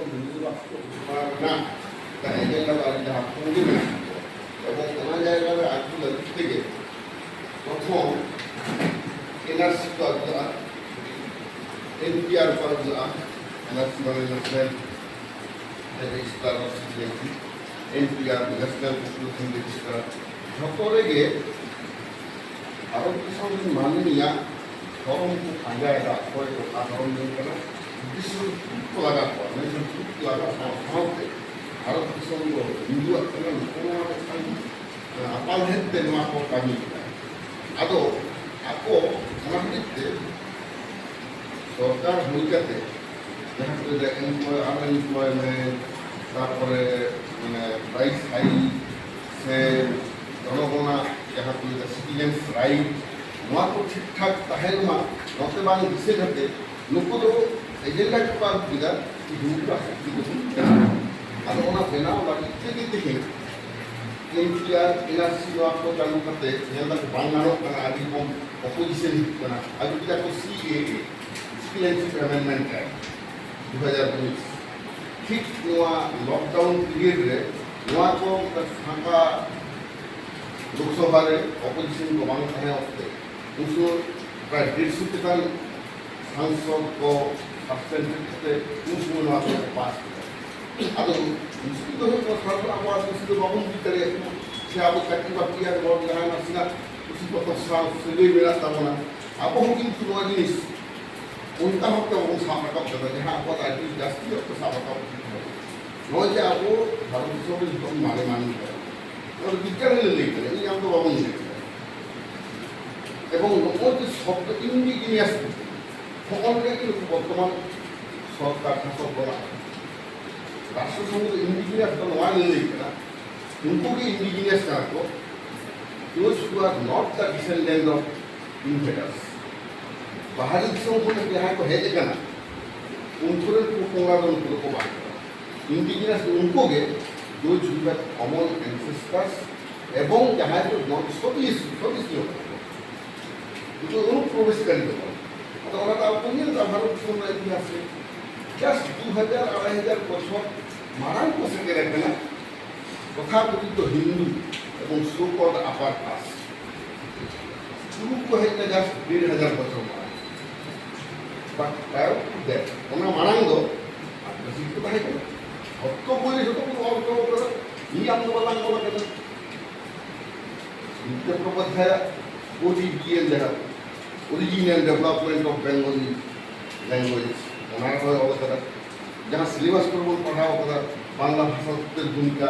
হিন্দু রাষ্ট্র না তা এজেন্ডা যাহা সঙ্গে না এবং ওনা জায়গার আজকে থেকে প্রথম এনআরসি করা এনপিআর করা এনআরসি মানে national register of citizenship NPR national population register সকলেಗೆ ভারতীয় সংবিধান মাননীಯ ধর্মকে আজায়দা করে ಆ ধর্মಕ್ಕೆ ವಿಶ್ವ ಲಗಾ ಲಗಾ ಭಾರತ ಭಾರತೀಯ ಸಂವಿಧಾನ ಹಿಂದೂ ಅರ್ಥಗಳನ್ನು ಅಪಾಲಹೆತ್ತೆ ಮಾಕೋ ಕami ಅದು ako ᱚᱱᱟ ᱦᱚᱛᱮᱡ সরকার ভূমিকাতে যাহা করে আনএমপ্লয়মেন্ট তারপরে মানে প্রাইস হাই সে জনগণনা যাহা করে সিটিজেন্স রাইট ᱱᱚᱣᱟ ᱠᱚ ᱴᱷᱤᱠ ᱴᱷᱟᱠ ᱛᱟᱦᱮᱱ ᱢᱟ ᱱᱚᱛᱮ ᱵᱟᱝ ᱫᱤᱥᱟᱹ ᱠᱟᱛᱮ ᱱᱩᱠᱩ ᱫᱚ ᱮᱡᱮᱱᱰᱟ ᱠᱚ ᱟᱹᱜᱩ ᱠᱮᱫᱟ ᱦᱤᱱᱫᱩ ᱨᱟᱥᱴᱨ ᱫᱤᱵᱚᱥ ᱠᱟᱱᱟ ᱟᱫᱚ ᱚᱱᱟ ᱵᱮᱱᱟᱣ ᱞᱟᱹᱜᱤᱫ ᱛᱮᱜᱮ ᱛᱮᱦᱮᱧ एनपीआर एनआरसी ᱱᱚᱣᱟ ᱠᱚ ᱪᱟᱹᱞᱩ ᱠᱟᱛᱮ ᱧᱮᱞ ᱫᱟᱠᱚ ᱵᱟᱝ ᱜᱟᱱᱚᱜ ᱠᱟᱱᱟ ᱟᱹᱰᱤ ᱠᱚᱢ অপোজিশন ᱦᱩᱭᱩᱜ ᱠᱟᱱᱟ ᱟᱹᱜᱩ ᱠᱮᱫᱟ ᱠᱚ সিএএ সিটিজেনশিপ অ্যামেন্ডমেন্ট অ্যাক্ট 2019 ঠিক ᱱᱚᱣᱟ লকডাউন পিরিয়ড রে ᱱᱚᱣᱟ ᱠᱚ ᱯᱷᱟᱸᱠᱟ লোকসভার অপোজিশন को बांग थाने वक्त उनको प्राय 150 चेतान सांसद को सस्पेंड करते उनको पास ಅದು ಮುಸ್ಲಿಂ ಸರ್ಕಾರ ಆವಾಸ ಸಿದ್ದು ಬಾಬುನ್ ಬಿಟ್ಟರೆ ಶಾಬು ಕಟ್ಟಿ ಬಾಕಿಯ ರೋಡ್ ಗಣ ನಸಿನ उसी को तो साल से मेरा तबना अब हम किन चुनाव जिनिस उनका हफ्ता वो साफ रखा होता है जहाँ आपको आईटी जास्ती है तो साफ रखा होता है रोज आपको भारत में जो मारे मानी है और विज्ञान ले लेते हैं ये हम तो बाबू नहीं लेते এবং নমতে শব্দ ইন্ডিজিনিয়াস সকলকে কিন্তু বর্তমান সরকার শাসক বলা রাষ্ট্রসংঘ ইন্ডিজিনিয়াস তো নয় लेते ना उनको भी इंडिजिनियस का को those who are not the descendants of invaders बाहरी देशों को यहाँ को है देखा ना उनको को बात इंडिजिनियस उनको के those who have common ancestors এবং जहाँ तो नॉट स्वदेश लोग तो उनको प्रवेश कर दो तो ওরা তো আপনি না ভারত সরকার ইতিহাসে জাস্ট 2000 2500 বছর মারান কোসে রাখবে না তথাকথিত হিন্দু এবং সো-কল্ড আপার কাস্ট শুরু করে জাস্ট 1500 বছর মারা বাট প্রায় দেখ ওনা মারান দো আপনি শিখতে পারেন অত বলে যত অর্থ করে এই আন্দোলন করে কেন বিদ্যা প্রবধায় ODBL দেখা original development of Bengali language ওনার হয় অবস্থা যারা সিলেবাস করব পড়াও কথা বাংলা ভাষার ভূমিকা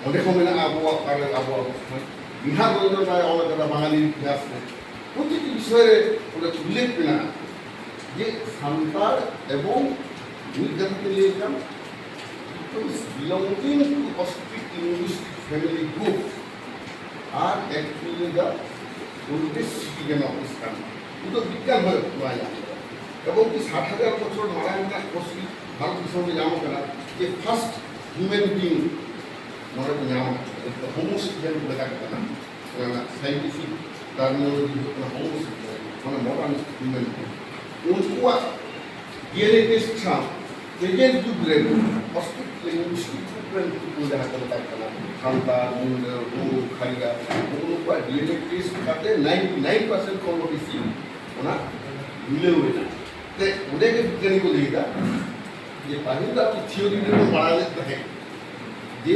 অনেক মেনা আবহাওয়া কারের আবহাওয়া অবস্থান বিহার রবীন্দ্রনাথ অনেকটা বাঙালির ইতিহাস প্রতিটি বিষয়ে ওরা উল্লেখ না যে সান্তাল এবং উইজাতে লিখলাম belonging to Austric linguistic family group are actually the oldest citizen of this country কিন্তু বিজ্ঞান হয়ে নয় এবং কি 60,000 বছর মারায়না কোসি ভারত সঙ্গে জানো কেন যে ফার্স্ট হিউম্যান বিং মনে জানো হোমোসেপিয়ান বলে থাকে না সাইন্টিফিক টার্মিনোলজি হোমোসেপিয়ান মানে মডার্ন হিউম্যান বিং उनकुआ DNA टेस्ट था प्रेजेंट युग रे अस्तित्व लिंग्विस्टिक प्रिंट को जहाँ करता है खानता मुंडर वो खाईगा उनका DNA टेस्ट करते 99% कॉम्पिटिसी होना मिले हुए ना तो उन्हें के विज्ञानी को देगा ये पहले तो आपकी थ्योरी में पढ़ा लेते हैं ये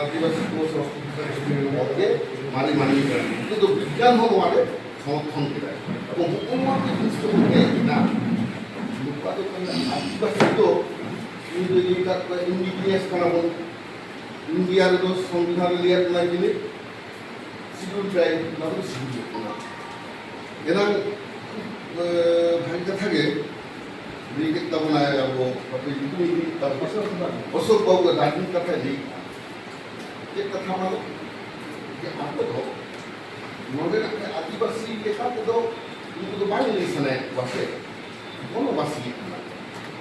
आदिवासी को संस्कृति माने मानी करते तो विज्ञान हो हमारे समर्थन के लिए अब हुकूमत के बीच में होते हैं ना आदिवासी तो इंडिजिनियस करना हो इंडिया जो संविधान लिया करना के लिए शिड्यूल ट्राइब ना तो शिड्यूल करना ये ना भाई कथा के ये कितना बनाया है वो अपने जितनी भी अशोक बाबू का राजनीति कथा है ये कथा मानो कि आपको तो मगर आदिवासी के साथ तो इनको तो बांध नहीं सने वासे कौन वासी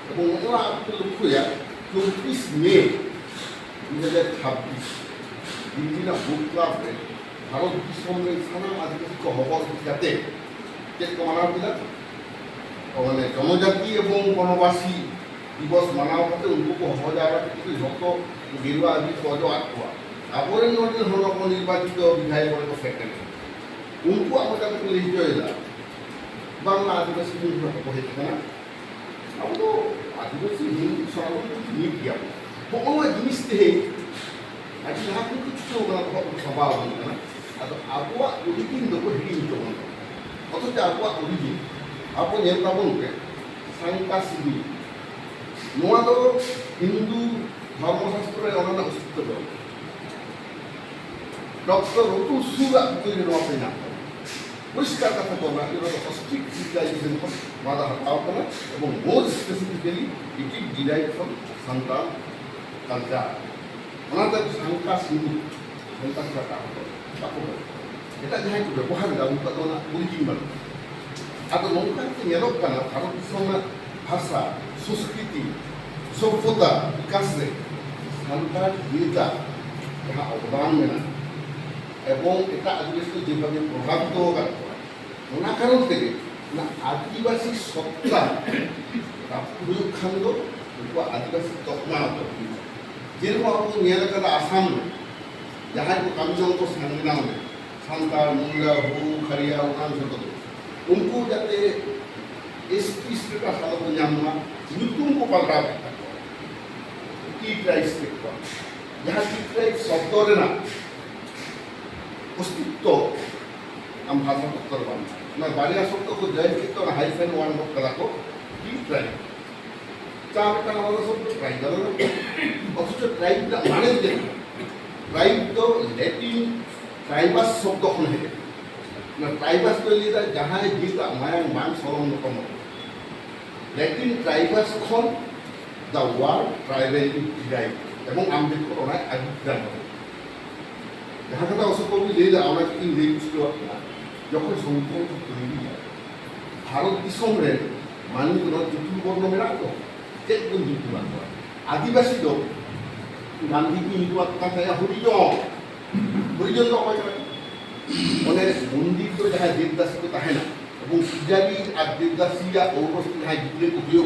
तो उन्होंने आपको लिखो यार 24 मई 2026 इंडिया बुक क्लब में भारत विश्व में साना आदिवासी को खबर जाते के माना दिला और जनजाति और वनवासी दिवस मनाव करते उनको को हो जाएगा कि जो गिरवा अभी को जो आत्मा अबोरे नोटिस होना को निर्वाचित विधायक को सेक्रेटरी उनको अब तक पुलिस जो है बांग्ला आदिवासी हिंदू को है ना अब तो आदिवासी हिंदू सालों को नहीं किया वो उन्होंने जिनिस थे आज यहाँ पे कुछ तो बना बहुत स्वभाव होता है ना अब आपको ओरिजिन दो को हिंदी तो बना অথচ आपको ओरिजिन आपको ये प्रॉब्लम के संका सिद्धि नोआ तो हिंदू धर्मशास्त्र रे अनना अस्तित्व दो डॉक्टर रुतु सुगा कोई नोआ पे ना পরিষ্কার কথা বলা এটা অস্ট্রিক সিভিলাইজেশন মাদা হটাও করা এবং more specifically it is derive from Santal culture ওনাদের সংখ্যা সিন্ধু সংখ্যা কাটা কাপড় এটা যাই করে ব্যবহার দাও উৎপাদনা পরিচিন মানে আদৌ নৌকাকে নেলক কানা ভারত দিশমের ভাষা সংস্কৃতি সভ্যতা বিকাশে সান্তাল গীতা যাহা অবদান মেনা এবং এটা আদিবাসী যেভাবে প্রভাবিত করা ওনা কারণ থেকে না আদিবাসী সত্তা প্রয়োগ খান্ড উनको आदिवासी तकमा जेरকম आपको नियल कदा आसाम में जहाँ को कामजों को संगना में सांताल मुंडा हु खरिया उनान सब उनको जाते एसपी स्टेटस हाल को जामना नुतुम को पलटा टी प्राइस के जहाँ टी प्राइस शब्द रे ना अस्तित्व हम भाषा उत्तर बांधा ना बारिया शब्द को जय के तो हाइफेन वन को कला को टी प्राइस चार का वाला शब्द ट्राइब অথচ ট্রাইবটা মানে যে ট্রাইব তো ল্যাটিন ট্রাইবাস শব্দ কোন है না ট্রাইবাস তো লিদা যাহাই গীতা মায়াং মান সরম কম ল্যাটিন ট্রাইবাস খন দা ওয়ার্ড ট্রাইবেল ডিরাইভ এবং আম্বেদকর ওনার আবিষ্কার করে যাহা কথা অশোক কবি লিদা আমরা কি লিখছিল যখন সংবিধান তৈরি হয় ভারত দিশম রে মানুষ চতুর্বর্ণ মেরা তো चेक को जुटवा आदिवासी दो गांधी की निवास का है हरिजन हरिजन तो कोई माने मंदिर तो जहाँ देवदासी को ताहे ना এবং পূজারী আর দেবদাসীরা ঔরবস্তি जहाँ गिद्रे को दियो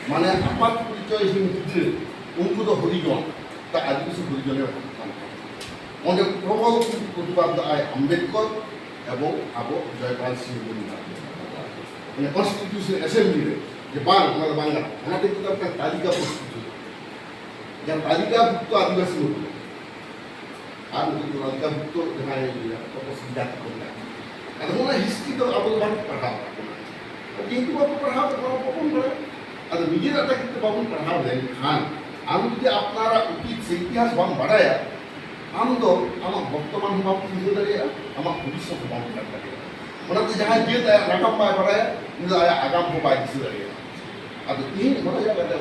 माने आपात परिचय हिम गिद्रे उनको तो हरिजन ता आदिवासी हरिजনের অনেক প্রবল প্রতিবাদ আয় আম্বেদকর এবং আবো জয়পাল সিং বন্দ্যোপাধ্যায় মানে কনস্টিটিউশন অ্যাসেম্বলি যে বাংলা বাংলা আমাদের কিন্তু একটা তালিকা প্রস্তুত যার তালিকাভুক্ত আদিবাসী হতো আর কিন্তু তালিকাভুক্ত জাতি করলে এখন হিস্ট্রি তো আবহাওয়ার প্রভাব কিন্তু বাবু প্রভাব কখন করে আর নিজের একটা কিন্তু বাবু প্রভাব দেন খান আমি যদি আপনারা উচিত সে ইতিহাস বাম বাড়ায় আমি তো আমার বর্তমান ভাব বুঝে দাঁড়িয়ে আমার ভবিষ্যৎ বাম দাঁড়িয়ে ওনাতে যাহা যে রাখাম পায় বাড়ায় কিন্তু আগাম পায় দিশে দাঁড়িয়ে ಅದು ಏನು ಹೊರಗಾಗಲ್ಲ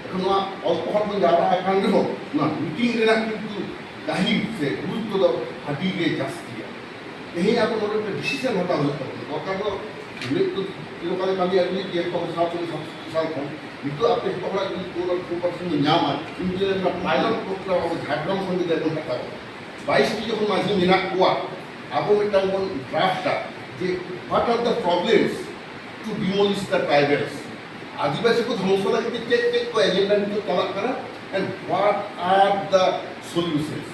এখন অল্প অল্প যারা এখান দেব না মিটিং রেনা কিন্তু দাহি সে গুরুত্ব হাঁটিয়ে যাচ্ছি এই এখন ওদের একটা ডিসিশন হতা হতে হবে দরকার তো তো লোকালে কালি আসলে যে খবর সাল কম কিন্তু আপনি খবর কোনো পার্সেন্ট নামা কিন্তু একটা পাইলট প্রোগ্রাম আমাদের ঝাড়গ্রাম সঙ্গে দেখুন কথা 22টি যখন মাঝে মেনা কোয়া আবো একটা ড্রাফটটা যে what are the problems to demolish the tribals Adivasi को ध्वंस करके चेक को एजेंडा निकल तलाक करा and what are the solutions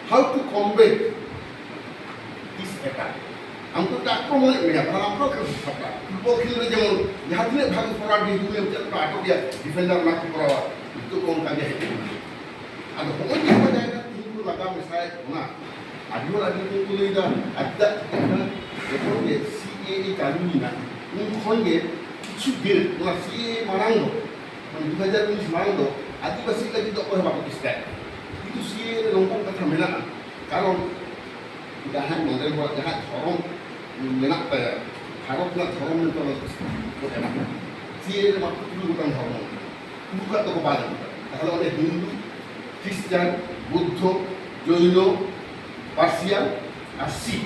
how to combat this attack हमको आक्रमण में हमको सकता फुटबॉल खेल में जेमन जहां दिन भाग पड़ा डी में चलता आटो दिया डिफेंडर ना पड़ा तो कौन का है अब हो जाएगा तीन को लगा मिसाइल ना आदिवासी को लेदा अद्दा देखो ये सीएए कानून ना उन खोंगे কিছু বিল ওরা সিএ মানাঙ্গ মানে 2019 মানাঙ্গ আদিবাসী লাগি তো কহে বাকি স্টাইল কিন্তু সিএ এর নঙ্কন কথা মেনা কারণ যাহা মন্দির বড় যাহা ধর্ম মেনা পায় ভারত না ধর্ম মেনা তো না সিএ এর মাত্র 2 গোটা ধর্ম দুটা তো বাদ তাহলে মানে হিন্দু খ্রিস্টান বৌদ্ধ জৈন পার্সিয়ান আর শিখ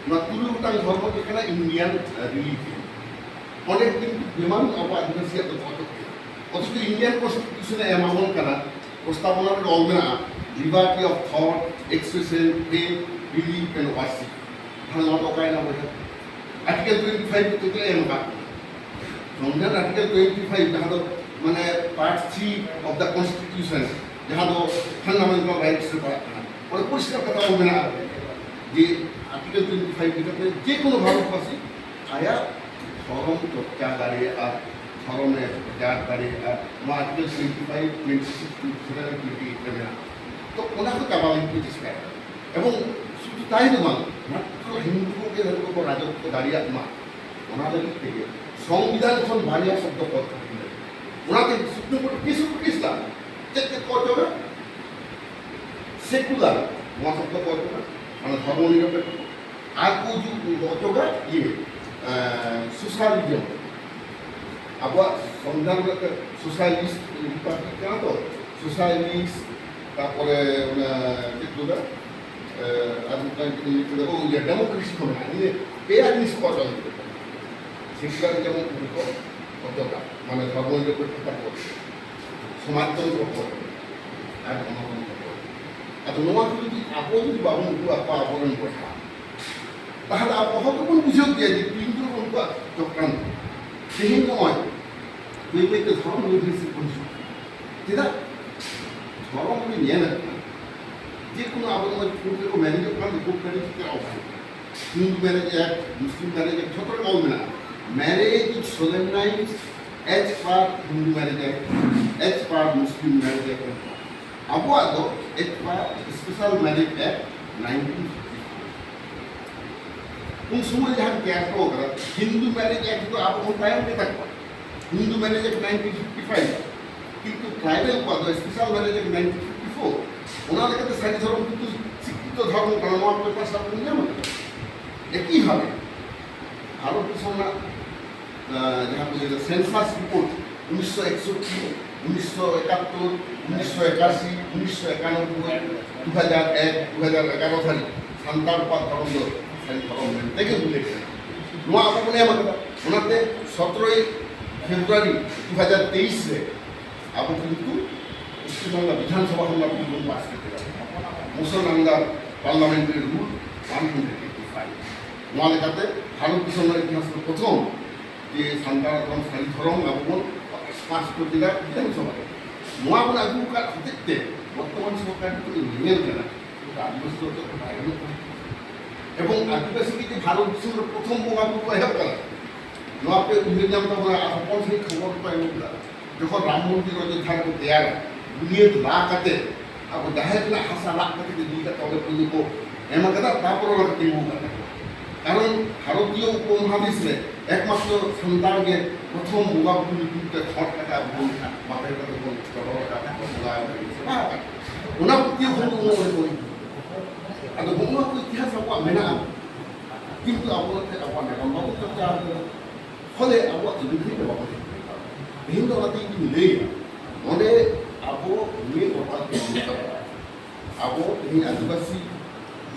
না 2 গোটা ধর্ম যেখানে ইন্ডিয়ান রিলিজিয়ন অনেক কিন্তু বিমান আদিবাসী অথচ ইন্ডিয়ান কনস্টিটিউশনে এমন করা প্রস্তাবনার অলমেনা liberty of thought expression faith believe and worship ভালো দরকার না বলে আর্টিকেল 25 থেকে এমকা সংবিধান আর্টিকেল 25 যাহা মানে পার্ট 3 অফ দ্য কনস্টিটিউশন যাহা দো ফান্ডামেন্টাল রাইটস রে পাড়াᱜ কানা পরে পরিষ্কার কথা বলবে না যে আর্টিকেল 25 লেখাতে যে কোনো ভারতবাসী আয়া ধর্ম চর্চা দাঁড়িয়েᱜᱼᱟ ধর্মের প্রচার দাঁড়িয়েᱜᱼᱟ ᱱᱚᱣᱟ ᱟᱨᱴᱤᱠᱮᱞ 25 26 27 28 ᱨᱮ ᱢᱮᱱᱟᱜᱼᱟ ᱛᱚ ᱚᱱᱟ ᱠᱚ ᱪᱟᱵᱟ ᱞᱟᱹᱜᱤᱫ ᱠᱚ ᱪᱮᱥᱴᱟᱭᱟ এবং শুধু তাই ᱫᱚ ᱵᱟᱝ মাত্র হিন্দু ᱠᱚᱜᱮ ᱦᱚᱲ ᱠᱚ রাজত্ব দাঁড়িয়েᱜ ᱢᱟ ᱚᱱᱟ ᱞᱟᱹᱜᱤᱫ ᱛᱮᱜᱮ সংবিধান ᱠᱷᱚᱱ ᱵᱟᱨᱭᱟ শব্দ পদ ᱠᱟᱛᱮ ᱚᱱᱟᱛᱮ সুপ্রিম কোর্ট কেস ᱫᱟ ᱪᱮᱫ ᱠᱚ ᱚᱪᱚᱜᱟ সেকুলার ᱱᱚᱣᱟ শব্দ ᱠᱚ ᱚᱪᱚᱜᱟ মানে ধর্ম নিরপেক্ষ আর কো অচোগা ইয়ে সোশ্যালিজম আবার সংবিধান সোশ্যালিস্ট রিপাবলিক কেন তো সোশ্যালিস্ট তারপরে যেগুলো ডেমোক্রেসি হবে না নিয়ে পেয়া জিনিস অচল সেকুলারিজম অচোগা মানে ধর্ম নিরপেক্ষতা করছে সমাজতন্ত্র করবে আর গণতন্ত্র করবে আচ্ছা নোয়া যদি আবো যদি বাবু আপা আবরণ করে তাহলে আবহাওয়া কোন বুঝেও দিয়ে যে কিন্তু উনকুয়ার চক্রান্ত তেহিন নয় বইতে ধর্ম নির্দেশিত বলছি tidak ধর্ম নিয়ে না যে কোনো আবহাওয়া को मैनेज करने को मैनेज क्या होगा हिंदू मैरिज एक्ट मुस्लिम मैरिज एक्ट छोटा कौन बना marriage is solemnised as per Hindu marriage act as per Muslim marriage act Abua दो as per special marriage act 19 उन समय जहाँ क्या होगा हिंदू मैरिज एक्ट तो आप उन टाइम पे तक हिंदू मैरिज एक्ट 1955 কিন্তু ট্রাইবাল পদ স্পেশাল मैरिज एक्ट 1954 ওনার কাছে সারি ধর্ম কিন্তু স্বীকৃত ধর্ম প্রমাণ পেপার সাথে নিয়ম একইভাবে ভারত সরকার যাহা বলে সেন্সাস রিপোর্ট 1961 1971 1981 1991 2001 2011 সালে সান্তাল পদ ধর্ম থেকে উল্লেখ নোয়া আবু বলে আমার ওনাতে 17 ফেব্রুয়ারি 2023 রে আবু কিন্তু পশ্চিমবাংলা বিধানসভা আমরা বিল পাস করতে পারি মুসলমানদের পার্লামেন্টের রুল 185 নোয়া লেখাতে ভারত সরকারের ইতিহাসের প্রথম যে সান্তাল সারি ধর্ম আবু পাস করতে দেয় বিধানসভায় নোয়া বলে আবু কার দেখতে বর্তমান সরকার কিন্তু নিয়ে না আদিবাসী বাইরে এবং আদিবাসী যে ভারত বিশ্বের প্রথম বঙ্গাবুরু এহেব করা নোয়াপে উল্লেখ নাম তো আপন সেই খবর পাই যখন রাম মন্দির অযোধ্যা को तैयार दुनिया ला करते अब दहेज ना हासा ला करते दुनिया तबे पुलिस को एमा कदा तापर वाला टीम करते কারণ ভারতীয় উপমহাদেশে একমাত্র সন্তানকে প্রথম বঙ্গাবুরু কিন্তু খট টাকা বল মাথায় কথা বল টাকা বলা ওনা প্রতি হলো ওই ada bunga ko ইতিহাস awak menang কিন্তু awak awak memang mau kerja ফলে awak jadi ini awak ini orang ini nilai onde abo ini orang abo ini adivasi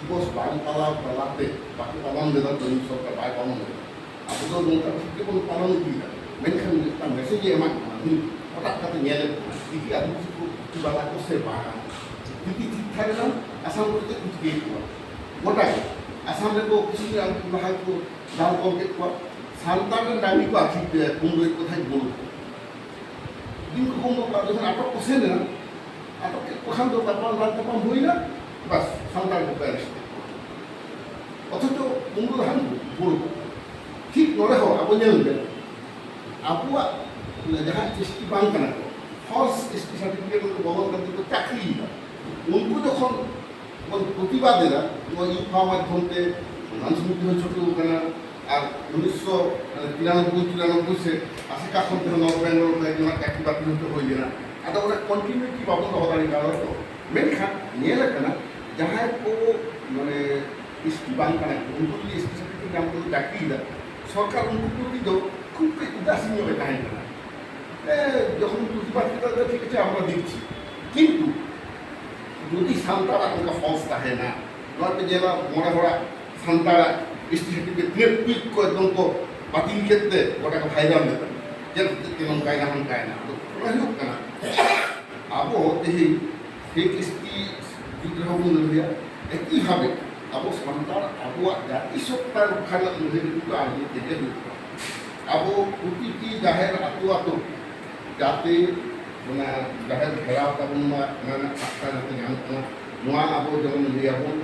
bos bang palate baki palang dengan jenis sokar baik palang abo tu nungkar kita pun palang kita menkan kita message emak otak kata nyele ini adivasi ko tiba-tiba ko sebab jadi Thailand asam করতে কুচকে গোটাই আসামে তো কিছু বাহাই তো দাম কমকে সান্তানের দাবি তো আছে কুমড়োর কোথায় বলবো কিন্তু কুমড়ো যখন আটক করছে না আটককে ওখান তো তারপর তারপর হই না বাস সান্তান অ্যারেস্ট অথচ কুমড়ো ধান বলবো ঠিক নড়ে হওয়া আপনি জানবেন আবুয়াক যাহা এসটি বাং কানা ফলস এসটি সার্টিফিকেট বহন করতে চাকরি उनको যখন প্রতিবাদেরা ইউফা মাধ্যমে মানুষমুক্তি হয়ে ছোট আর 1993 সে আশিকা সন্ধ্যা নর্থ বেঙ্গল চাকরি বাতিল হতে হইলে না আদা ওরা কন্টিনিউটি বাবদ হওয়ার কারণ মেনখান নিয়ে না যাহাই কো মানে এসটি বাং কানা উनको যদি এসটি সার্টিফিকেট নাম করে চাকরি দেয় সরকার উनको প্রতি খুব উদাসীন হয়ে থাকে না যখন প্রতিবাদ ঠিক আছে আমরা দেখছি কিন্তু যদি সান্তারা উনকা ফলস থাকে না নয়তো যেবা মনে করা সান্তারা এসটি সার্টিফিকেট দিয়ে টুইট করে একদম কো বাতিল ক্ষেত্রে ওটাকে ভাইরাল দিতেন যে তেমন গায় না হন গায় না ওরা হোক না আবো এই ফেক এসটি বিগ্রহ মূল্য একইভাবে আবো সান্তার আবুয়াক জাতিসত্তার রক্ষার মধ্যে কিন্তু আগে থেকে আবো প্রতিটি জাহের আতো जाते जहाँ घेराव तबना आस्था जाते नाम अब जब लैबन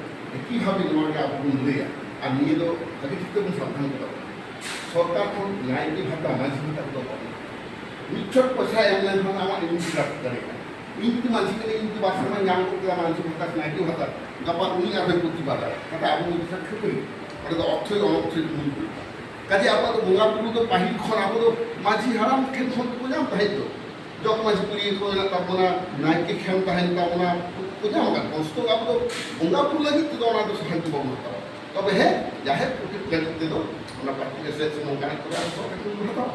की भावे अब लैया और निये दो भागे ठीक सावधान को सरकार को न्याय की भाता मानसी भाता को मिच्छर पैसा एम लेन आम इमिटी राखते दाड़ा इमिटी मानसी के इमिटी बासा नाम करते मानसी भाता न्याय की भाता गपा उन्हीं आगे प्रतिभा दाड़ा अब क्षेत्र तो अर्थय अनर्थय काजे अब बंगा बुरु तो पाहिल खन अब माझी हाराम ठेन खन को जाम तहे तो जग माझी पुरी को तबना नायके खेम तहन तबना को जाम का कष्ट अब बंगा बुरु लगी तो ना तो शांति बमन ता तब है जाहे प्रति लगी तो ना पार्टी से नौका करे सरकार को हटाओ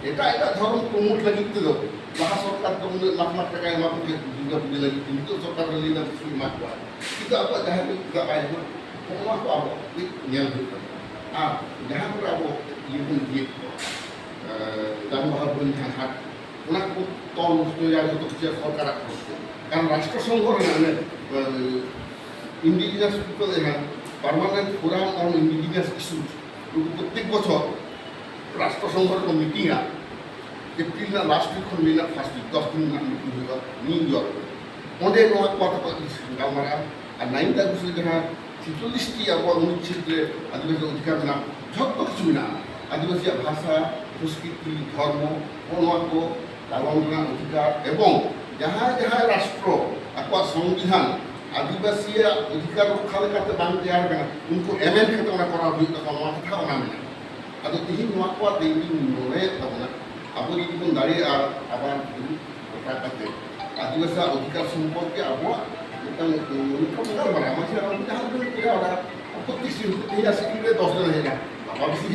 এটা ধরুন প্রমোট লাগিতে দাও যাহা সরকার তো লাখ লাখ টাকা এমা করে দুর্গা পুজো লাগি কিন্তু সরকার লাগি না কিছু মাক পায় কিন্তু আবার যাহা দুর্গা পায় না ওমা তো আবার নিয়ম হইতো আর যাহা করে আবার ইউন দিয়ে যানবাহন বন্ধ হাট ওনা কো তল নষ্ট যায় যত কিছু সরকার করছে কারণ রাষ্ট্রসংঘ মানে ইন্ডিজিনাস পিপল এখানে permanent forum on indigenous issues প্রত্যেক বছর राष्ट्रसंघर को मीटिंग एप्रिल लास्ट वीक खन लेना फर्स्ट वीक 10 दिन मीटिंग होगा न्यूयॉर्क ओंडे नोआ को गालमारा और 9 तारीख से जहाँ 46टी अब अनुच्छेद आदिवासी अधिकार ना झट किछु ना आदिवासी भाषा संस्कृति धर्म को लालना अधिकार एवं जहाँ जहाँ राष्ट्र आप संविधान आदिवासी अधिकार रक्षा लेकाते बांग तैयार उनको एमएन खेतना करा हुई तो कथा ओना मेना अब तीन को नोड़े तबना अब ये दाड़े अब आदिवासी अधिकार सम्पर्के अब बना जहाँ प्रत्येक सिक्योरिटी 10 जन है अब बेसि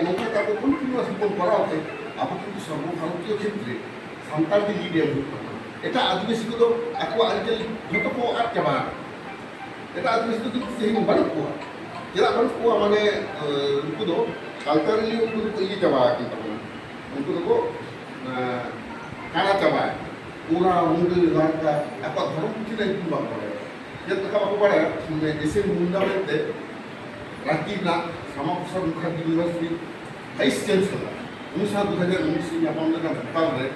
नौका कन्टिन्यूस करा होते अब क्योंकि सर्वभारतीय क्षेत्र में सानताल की लीड एट आदिवासी को आजकल जो को आद चाबा एट आदिवासी को तेज बनू को चला बनू को माने उनको कल्चरली उनको ये चाबा उनको काना चाबा पूरा मुंडे लड़का आप धर्म कुछ नहीं क्यों बात पड़े जब तक आपको पड़ा जैसे मुंडा में थे रांची ना Shyamaprasad Mukherjee university vice chancellor 2019 में आप हमने बताओ रहे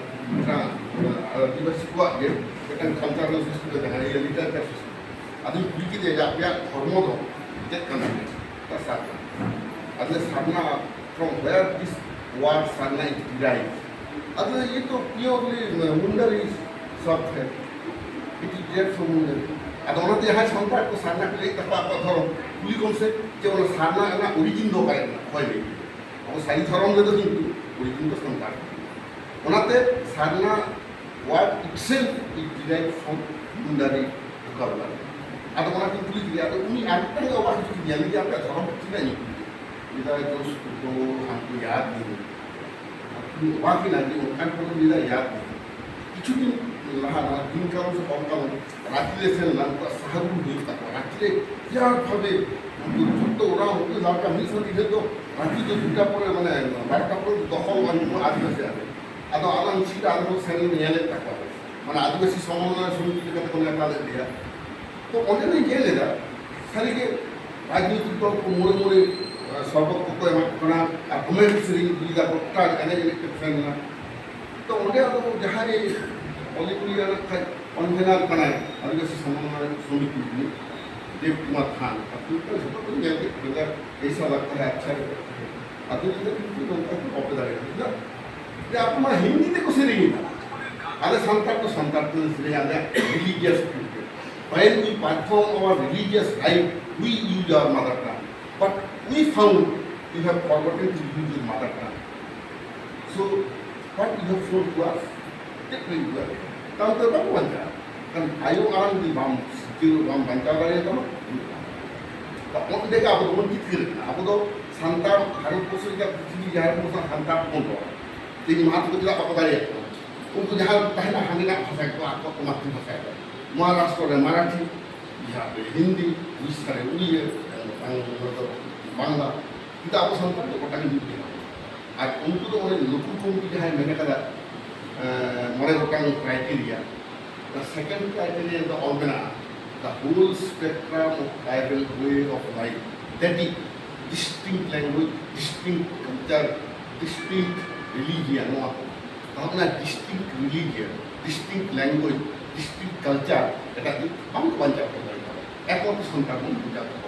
आदिवासी को आगे बेटन कल्चरल सिस्टम का है ये लिटरेचर सिस्टम आदि पूरी की दे आप या धर्म दो चेक करना है बस आप अदर साधना फ्रॉम वेयर दिस वर्ड साधना इज डिराइव्ड अदर ये तो प्योरली मुंडर इज सॉफ्ट है इट इज जेट फ्रॉम मुंडर अब उन्होंने यहाँ संपर्क को साधना के लिए तब आप धर्म पूरी कौन से जो उन्हें साधना ना ओरिजिन दो पाए ना कोई नहीं अब सारी धर्म ले तो किंतु ओरिजिन तो संपर्क उन्होंने साधना word itself is derived from Mundari vocabulary अब उन्होंने किंतु लिया तो उन्हीं आंतर का वाक्य जो दिया लिया आपका धर्म कुछ नहीं इधर तो हमको याद नहीं वाक्य ना कि उनका को लिया याद नहीं কিছু দিন লাহানা দিন কারণ সে কম কারণ রাত্রে সেন না সাহায্য হয়ে থাকে রাত্রে বিরাটভাবে ছোট্ট ওরা হতে লড়কা মিস হয়ে তো রাত্রি তো দুটা পরে মানে 12টা পরে দখল আদিবাসী আছে আদৌ আলাম ছিল আদৌ সেন নিয়ে থাকা মানে আদিবাসী সমন্বয় সমিতির কাছে কোনো তাদের দেয়া তো অনেক গেলে না খালিকে রাজনৈতিক দল মোড়ে মোড়ে সর্বপক্ষ এমন আর কমেন্ট শ্রেণী দুইটা প্রত্যেক এনে ফ্রেন্ড না तो उन्हें अब जहाँ ये ऑलिकुलिया कन्वेनर बनाए आदिवासी समन्वय समिति में देव कुमार खान अब तो ऐसा लगता है अच्छा आदिवासी कि आप हिंदी देखो से नहीं अरे संतार तो इसलिए आदे religious when we perform our religious rite we use our mother tongue but we found you have forgotten to use your mother tongue so what you have shown to us, take me to it. Tahu tak apa benda? Kan ayu orang di bam, skill bam bangsa orang itu. Tak mau mereka apa tu menjikir, apa tu santar harus posisi kita sini jahat posisi santar pun tu. Jadi mata kita tidak apa kali. Untuk jahat tahina hamila bahasa itu aku mati bahasa itu. Maharashtra dan Marathi, jahat Hindi, Udiya, Udiya, Bangla. Kita apa santar tu kata ini. और उनको तो उन्हें local community जहाँ मैंने कहा मरे गोटांग criteria the second criteria the ऑर्गना the whole spectrum of tribal way of life that is distinct language distinct culture distinct religion the ᱚᱱᱟ distinct religion, distinct language, distinct culture ᱮᱴᱟᱜ ᱫᱤᱠ ᱵᱟᱝ ᱵᱟᱧᱪᱟᱣ ᱠᱚ ᱫᱟᱲᱮᱭᱟᱜᱼᱟ ᱮᱠমাত্র ᱥᱟᱱᱛᱟᱲ ᱵᱚᱱ ᱵᱟᱧᱪᱟᱣ ᱠᱚ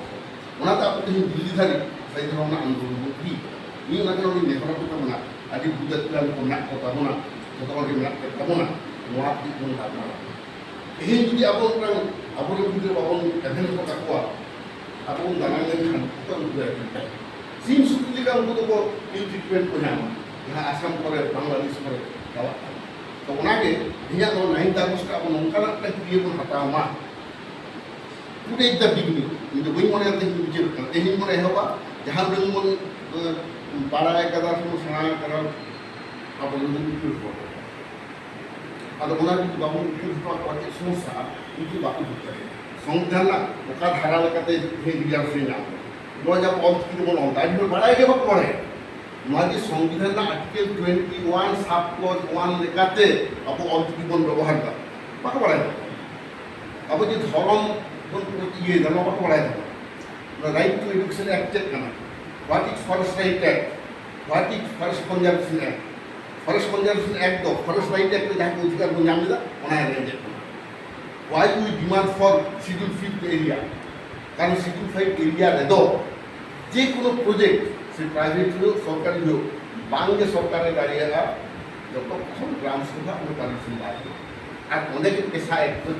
ᱚᱱᱟᱛᱮ ᱟᱵᱚ ᱛᱮᱦᱮᱧ ᱫᱤल्ᱞᱤ ᱫᱷᱟᱹᱨᱤᱡ ᱥᱟᱹᱦᱤ ᱫᱷᱚᱨᱚᱢ ᱨᱮᱱᱟᱜ ᱟᱱᱫᱳᱞᱚᱱ ᱵᱚᱱ ᱤᱫᱤ ᱤᱧ ᱚᱱᱟᱜᱮ ᱱᱚᱰᱮ ᱱᱮᱦᱚᱨ ᱠᱚ ᱛᱟᱵᱚᱱᱟ ᱟᱹᱰᱤ ᱵᱩᱫᱟᱹᱜ ᱜᱟᱱ ᱠᱚ ᱢᱮᱱᱟᱜ ᱠᱚ ᱛᱟᱵᱚᱱᱟ ᱡᱚᱛᱚ ᱦᱚᱲ ᱜᱮ ᱢᱮᱱᱟᱜ ᱠᱚ ᱛᱟᱵᱚᱱᱟ ᱱᱚᱣᱟ ᱫᱤᱠ ᱵᱚᱱ ᱜᱟᱞᱢᱟᱨᱟᱣᱟ ᱛᱮᱦᱮᱧ ᱡᱩᱫᱤ ᱟᱵᱚ ᱟᱵᱚᱨᱮᱱ ᱜᱤᱫᱽᱨᱟᱹ ᱵᱟᱵᱚᱱ ᱮᱵᱷᱮᱱ ᱦᱚᱴᱚ ᱠᱟᱠᱚᱣᱟ ᱟᱵᱚ ᱵᱚᱱ ᱫᱟᱬᱟ ᱞᱮᱱᱠᱷᱟᱱ ᱡᱚᱛᱚ ᱩᱱᱠᱩ ᱥᱤᱢ ᱥᱩᱠᱨᱤ ᱞᱮᱠᱟ ᱩᱱᱠᱩ ᱫᱚᱠᱚ ᱤᱞ ᱴᱨᱤᱴᱢᱮন্ট ᱠᱚ ᱧᱟᱢᱟ ᱡᱟᱦᱟᱸ ᱟᱥᱟᱢ ᱠᱚᱨᱮ ᱵᱟᱝᱞᱟᱫᱮশ ᱠᱚᱨᱮ ᱪᱟᱞᱟᱜ ᱠᱟᱱᱟ ᱛᱚ ᱚᱱᱟᱜᱮ ᱤᱧᱟᱹᱜ ᱱᱚᱣᱟ 9th ᱟᱜᱚᱥᱴ ᱟᱵᱚ ᱱᱚᱝᱠᱟᱱᱟᱜ ᱢᱤᱫᱴᱟᱝ ᱠᱨᱤᱭᱟᱹ ᱵᱚᱱ ᱦᱟᱛᱟᱣ ᱢᱟ টুডে ইজ দ্য বিগিনিং ᱤᱧ ᱫᱚ ᱵᱟᱹᱧ ᱢᱚᱱᱮᱭᱟ ᱛᱮᱦᱮᱧ ᱵᱤᱪᱟᱹᱨ ᱠᱟᱱᱟ ᱛᱮᱦᱮᱧ ᱵᱚᱱ ᱮᱦᱚᱵᱟ ᱡᱟᱦᱟᱸ ᱩᱰᱟᱹᱝ ᱵᱚᱱ ᱵᱟᱲᱟᱭ ᱠᱟᱫᱟ ᱥᱮᱵᱚᱱ ᱥᱮᱬᱟ ᱠᱟᱫᱟ ᱟᱵᱚ ᱫᱚᱵᱚᱱ ᱩᱴᱷᱟᱹᱣ ᱦᱚᱴᱚ ᱟᱫᱚ ᱚᱱᱟ ᱡᱩᱫᱤ ᱵᱟᱵᱚᱱ ᱩᱴᱷᱟᱹᱣ ᱦᱚᱴᱚ ᱠᱚᱣᱟ ᱪᱮᱫ ᱥᱚᱢᱚᱥᱥᱟ ᱩᱱᱠᱩ ᱵᱟᱠᱚ ᱵᱩᱡᱽ ᱫᱟᱲᱮᱭᱟᱜᱼᱟ সংবিধান না ওকা ধারা লেখাতে রিজার্ভ সে নাম নয় যা অল্প বল আজ বাড়াই গে পড়ে নয় যে সংবিধান না আর্টিকেল 21 সাব ক্লজ 1 লেখাতে আবো অল্প জীবন ব্যবহার করা বাকি বাড়াই আবো যে ধরম ইয়ে ধর্ম বাকি বাড়াই দেবো রাইট টু এডুকেশন অ্যাক্টের কানা what is forest right act what is forest conservation act forest conservation act দো ফরেস্ট রাইট অ্যাক্টে যাকে অধিকার বন নাম দিদা ওনা রেঞ্জে why we demand for schedule 5 area কারণ শিডিউল 5 এরিয়া রেদ যে কোনো প্রজেক্ট সে প্রাইভেট হোক সরকারি হোক বাংলা সরকারের দাঁড়িয়েরা যতক্ষণ গ্রাম সভা ও পারমিশন পাবে আর অনেক পেশা একজন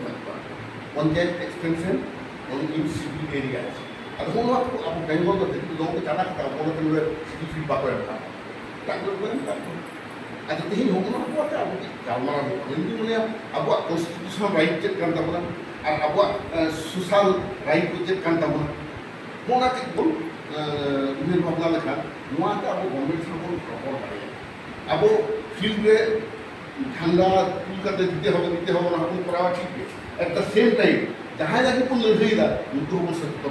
panchayat extension in schedule area আছে আর কোনো আপনি বেঙ্গল কিন্তু লোকে জানা কথা কোনো কোনো শিডিউল 5 বাকো একটা তারপরে বলেন তারপর আচ্ছা তেহিন হোক না কথা আপনি গালমারা হিন্দু মানে আবহাওয়া কনস্টিটিউশনাল রাইট চেক কান তাবনা আর আবহাওয়া সোশ্যাল রাইট চেক কান তাবনা মোনা চেক বল উনি ভাবনা লেখা নোয়াতে আবো গভর্নমেন্ট সরকার প্রপর দাঁড়িয়ে আবো ফিল্ডে ঠান্ডা তুলকাতে দিতে হবে না আপনি করা ঠিক একটা সেম টাইম যাহাই যাকে কোন লড়াইদা উनको হবো সত্য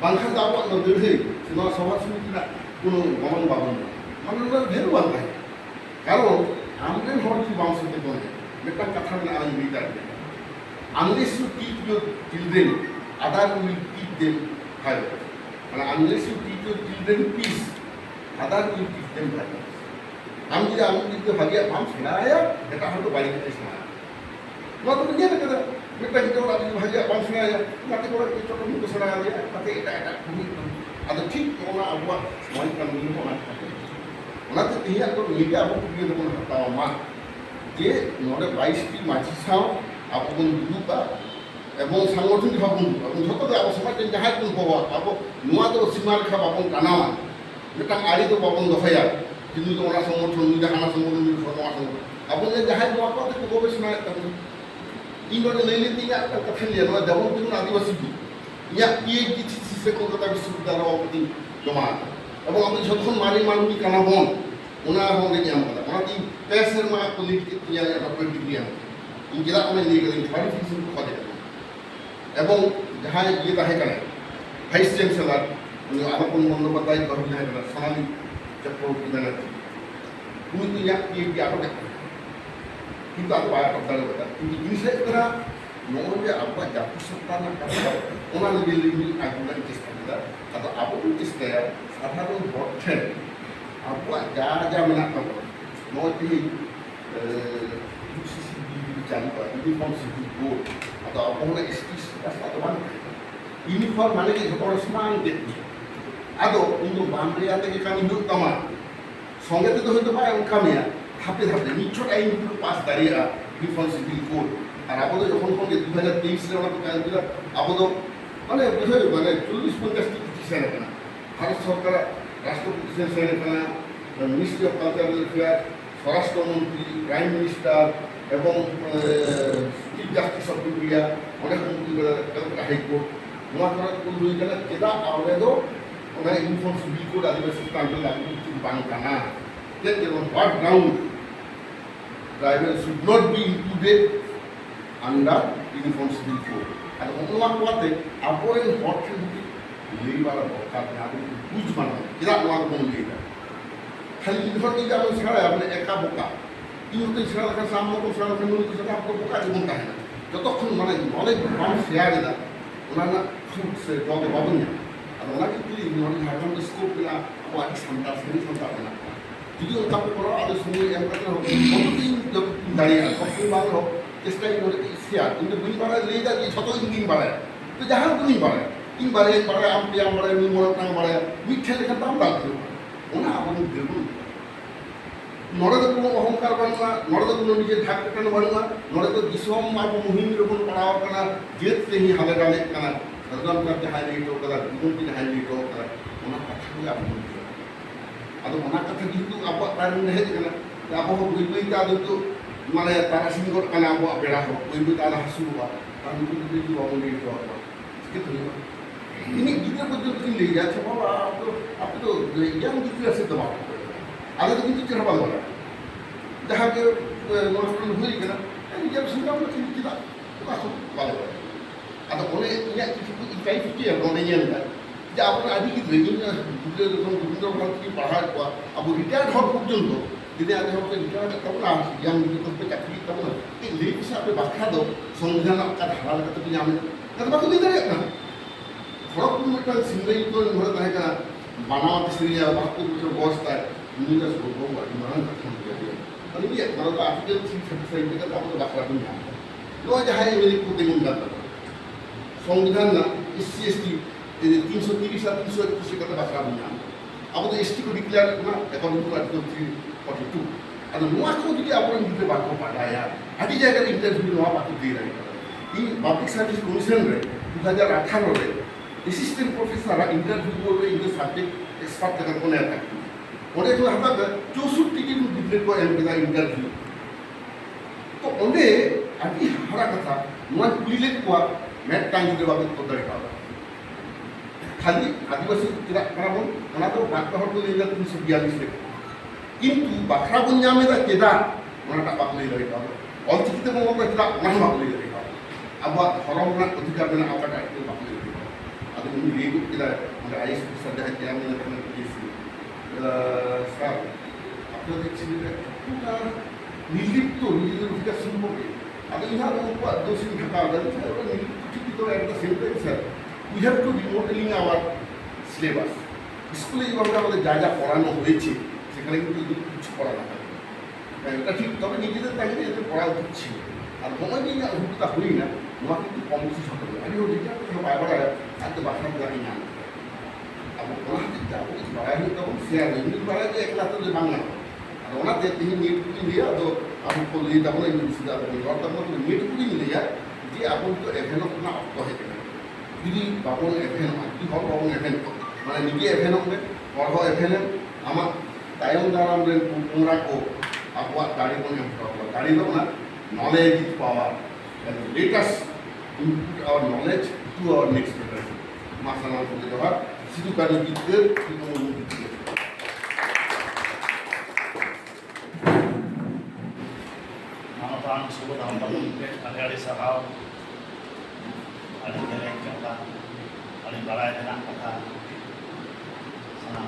বাংলা তো আবো লড়াই সেনা সভা সমিতি না কোনো গমন বাবন মানে ভেরু বাংলা কারণ আমাদের হর কি বাংলাতে বলে একটা কথা না আমি বিদার unless you teach your children other will teach them violence মানে unless you teach your children peace other will teach them violence আমি যদি ভাগিয়া ভাম শোনায়া এটা হয়তো বাড়িতে শোনা না তো নিয়ে রেখে দেয় একটা কিন্তু আমি ভাগিয়া ভাম শোনায়া তাতে করে ছোট মুখে শোনায়া যায় তাতে এটা খুবই আদৌ ঠিক ওনা আবহাওয়া সময় কানুন ওনা থাকে ওনাতে তেহিয়া তো নিজে আবো কুড়িয়ে দেবো হাতাওয়া মা যে নড়ে 22টি মাঝি সাও আবো বন দুটা এবং সাংগঠনিক ভাবে এবং যত আবো সমাজ যাহাই কোন পাওয়া আবো নোয়া তো সীমারেখা বাবন টানাওয়া যেটা আড়ি তো বাবন দফাইয়া কিন্তু তো ওনা সংগঠন নিজে হানা সংগঠন নিজে সরমা সংগঠন আবো যে যাহাই নোয়া কথা তো গবেষণা করতে ইনরে নেইলে তিনা একটা কথা নিয়ে নয় যেমন তুমি আদিবাসী ইয়া পিএইচডি থিসিসে কলকাতা বিশ্ববিদ্যালয় অবধি জমা এবং আমি যতক্ষণ মারি মানবী কানাবন ওনার হলে নিয়ম কথা ওনাকে পেসের মা পলিটিক্যাল টিয়া ডক্টর ডিগ্রি আম ইনজেলা আমি নিয়ে গেলেন কোয়ালিফিকেশন খোঁজে এবং যাহাই ইয়ে তাহে কানে ভাইস চ্যান্সেলর উনি আলাপন বন্দ্যোপাধ্যায় গঠন তাহে কানে সোনালী চক্রবর্তী ব্যানার্জি উনি তো ইয়া পিএইচডি আরো দেখেন কিন্তু আরো বায়া কথা কিন্তু জিনিসের দ্বারা নয় আবহাওয়া জাতিসত্তা না কথা ওনার নিজের লিমিট আগুনের চেষ্টা করা atau apapun চেষ্টায় সাধারণ অর্থে আবহাওয়া যা মেনা থাকবে নয়টি চালু করা uniform civil code atau apapun ST atau mana uniform mana ke jepara সমান দেখি আদো কিন্তু বামরিয়া থেকে কামি দুধ তামা সঙ্গে তো হইতে পারে কামিয়া ধাপে ধাপে নিচ্ছট আইন পাস দাঁড়িয়ে ইউনিফর্ম সিভিল কোড আর আপাতত যখন 2023 সালে আমরা কাজ দিলাম আপাতত মানে বুঝে মানে 40-50টি প্রতিষ্ঠান এখানে ভারত সরকার রাষ্ট্রপতি সেখানে মিনিস্ট্রি অফ কালচারাল ওয়েলফেয়ার স্বরাষ্ট্রমন্ত্রী প্রাইম মিনিস্টার এবং চিফ জাস্টিস অফ ইন্ডিয়া অনেক মন্ত্রী কলকাতা হাইকোর্ট নোয়া করা কোন দুইখানে কেদা আওলেদো ওনা uniform civil code Adivasi country লাগু বাং কানা দেন যেমন what ground tribal should not be included under uniform civil code আর নোয়া কোয়াতে আপরেন হট থেকে লেইবালা দরকার না বুঝ মানা কেদা নোয়া কোন লেইবা খালি ইউনিফর্ম দিয়ে আপনি ছাড়া আপনি একা বোকা ইউতে ছাড়া লেখা সামনে তো ছাড়া লেখা মনে করছে আপনার বোকা জীবন থাকে না যতক্ষণ মানে অনেক মানুষ শেয়ারে না ওনার না সে জলে পাবেন না আর ওনাকে যদি নন হারমোন স্কোপ না ও আগে সান্তা সেনি সান্তা না Jadi orang kata orang ada semua yang kata penting dari kau bang lo, চেষ্টাই করে ইসিয়া কিন্তু দুই বারে লেদা যে যত দিন বাড়ে তো যাহার দুই বাড়ে তিন বারে বারে আমটি আমবারে নিমর টাং বারে মিঠে লেখা দাম লাগবে ওনা আমাদের দেবুন নড়েতে কোনো অহংকার বানুয়া নড়েতে কোনো নিজের ঢাক কাটানো বানুয়া নড়েতে দিশম আবু মুহিমের উপর পড়াও কানা জেত তেহি হালে ডালে কানা রদম কাতে হাই রেটো কাদা দুগুন হাই রেটো কাদা ওনা কথা বলে আপনি ಅದು ಒಣ ಕಥೆ ಗಿಂದು ಅಪ್ಪ ತಾರಿಂದ ಹೇಳಿದ ಅಪ್ಪ ಬೈತಾ ಆದದ್ದು ಮನೆ ತಾರ ಸಿಂಗೋಟ್ ಕನ ಅಪ್ಪ ಬೇಡ ಬೈ ತಾನ ಹಸುವ ತಾನು ಬಿದ್ದು ಅವನಿಗೆ ಇಟ್ಟು ಅಪ್ಪ ini kita betul-betul lihat bahwa apa tu yang dikira sedang ada tu itu cara bawa dah ke orang beli kena ini jam sudah macam kita tu aku bawa ada boleh ini itu ikai fikir yang boleh yang dah যা আপনার আজকে training যখন রবীন্দ্র ভারতী পাহাড় Abu retired হওয়ার পর্যন্ত যদি আগে হচ্ছে রিটায়ার্ড তখন ইয়াং করতে চাকরি তখন এই লেট হিসাবে ব্যাখ্যা দাও সংবিধান আপনার হারাল কথা তুমি আমি তাহলে বাকি দিতে না খড়গপুর একটা সিংরাই করে ধরে থাকে না বানাওয়াতে সিরিয়া 72 বছর বয়সটায় নিজের সর্ব মারান কথা মানে কি ভারত আর্টিকেল 335 থেকে আমাদের ব্যাখ্যা তুমি জানো নয় যাহাই এমনি করতে গুণ সংবিধান না SC ST 330 R 331 kata bahasa Arabnya. Apa tu ST ko declare na according to Article 342. Ada nuwa ko jadi apa yang kita baca pada ya. Adi jaga interview nuwa baca di rahi. Ini Public Service Commission re 2018 re assistant professor interview করবে in the subject expert jaga kone ata. Ode to hata 64 ki declare ko interview. To onde adi hara kata nuwa kulile ko mat tang de babet ko dari ka. খালি আদিবাসী কারাবন ওনা তো বাক্কা হতো লেগা 342 রে কিন্তু বাখরাবন জামেদা কেদা ওনাটা বাকলেই রই পাবে অলচিকিতে মঙ্গল কেদা ওনা বাকলেই রই পাবে আবার ধর্মনা অধিকার দেনা আওকাটা একটু বাকলেই রই পাবে ಅದು ಒಂದು ಲೇಗು কেদা আমরা আইএস অফিসার দেখা কি আমি এখানে দিয়েছি স্যার আপনাদের ছেলেরা পুরা নির্লিপ্ত নিজেদের অধিকার সম্পর্কে ಅದು ইহার দোষী থাকা ওরা নির্লিপ্ত ঠিকই তো একটা sentence sir we have to remodeling our syllabus. স্কুলে যেভাবে আমাদের যা যা পড়ানো হয়েছে সেখানে কিন্তু কিছু পড়া না থাকে এটা ঠিক তবে নিজেদের তাকে এদের পড়া উচিত ছিল আর সময় নিয়ে অভিজ্ঞতা হই না নোয়া কিন্তু কম বেশি সকলে আমি ওদিকে বারবার এত বাসা জানি না আবার ওনার হাতে যাবো কিছু বাড়াই হই তখন শেয়ার ইংলিশ বাড়াই যে একলা তো বাংলা আর ওনাতে তিনি নেটগুলি নিয়ে তো আমি লিয়ে যাবো না ইংলিশ যাবো অর্থাৎ নেটগুলি নিয়ে যায় যে আপনি তো এখানে কোনো অর্থ হয়ে যদি বাবন এফএন কি হল বাবন এফএন মানে নিজে এফএন হবে পড়হ এফএন আমার তায়ং দারাম রেন তোমরা কো আবহাওয়া দাঁড়িয়ে বলে দাঁড়িয়ে দেবো না knowledge is power latest input our knowledge to our next generation মাসানা বলে দেওয়া সিধু কাজী বিদ্যের Manfaat suku dalam pemimpin agar disahau paling jelek kata paling balai dengan